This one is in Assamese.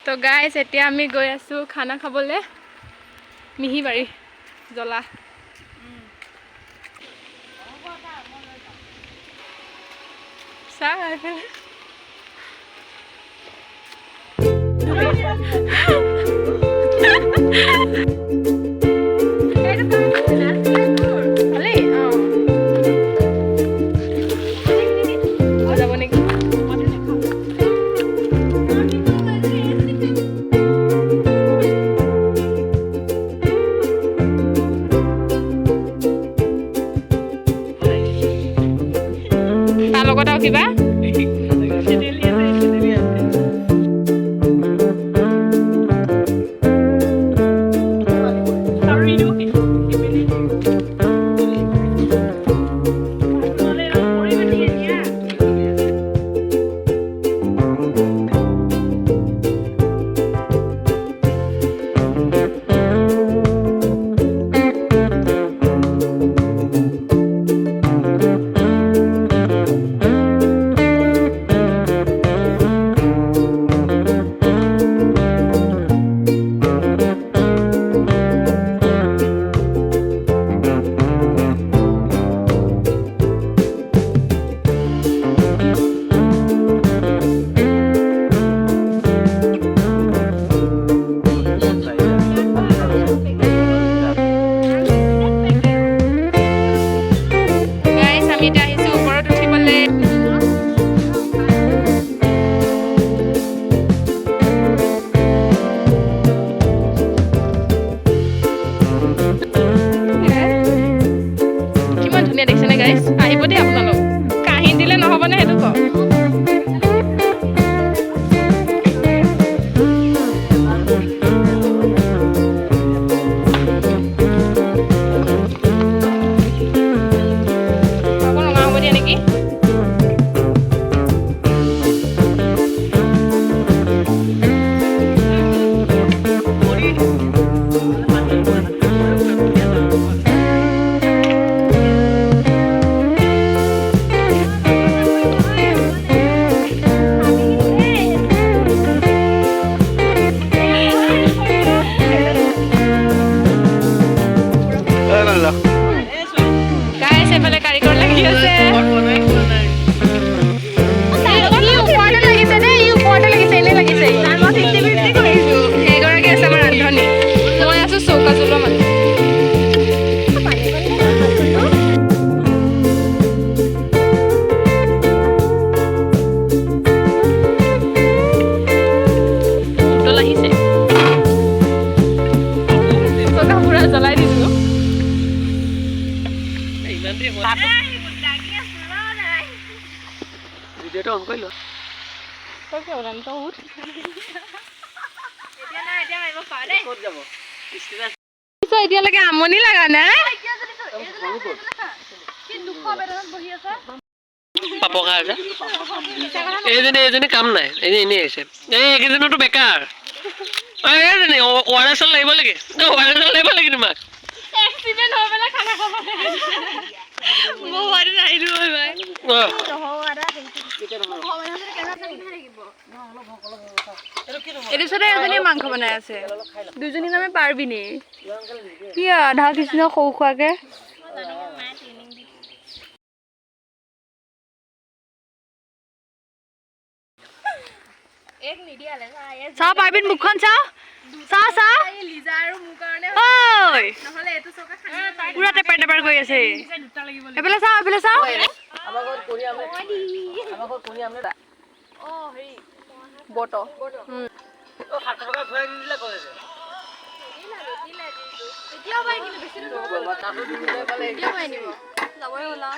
তো গাইজ এতিয়া আমি গৈ আছোঁ খানা খাবলৈ মিহিবাৰী জ্বলা চাহ লগত আৰু কিবা আহিব দেই আপোনালোক কাহিনী দিলে নহ'বনে সেইটো কওক ৰঙা হ'ব দিয়ে নেকি ভিডিওটা অন কৰিলো তই কি ওলান তো উঠ এতিয়া না এতিয়া মাৰিব পাৰে ক'ত যাব ষ্টেটাছ এতিয়ালৈকে আমনি লাগা নাই কি দুখ বেদনাত বহি আছে পাপকা আছে এইজনী কাম নাই এনে আছে এইকেইজনতো বেকাৰ এইজনী ওয়াৰেছ লাগিব লাগে তোমাক এক্সিডেন্ট হৈ পেলাই খানা খাব বহুত নাইলো হয় ভাই এইটো সাথে এজনী মাংস বনাই আছে দুজনী নামে পাৰবিনি কি আধা কৃষ্ণ সৌ খোৱাকে এক নিদিয়ালে চা পাৰবিন মুখখন চা চা চা লিজা আৰু মোৰ কাৰণে ঐ নহলে এটো চকা খানি পুৰা টেপাৰ গৈ আছে এবেলা চা আমাৰ ঘৰ কোনি আমলে ও হেৰি বটো ও 7 টকা ঘুৰাই দিলে কলে দিলা এতিয়াও বাই কিন্তু বেছি নহব তাতো দিলে পালে এতিয়াও বাই নিব যাবই হলা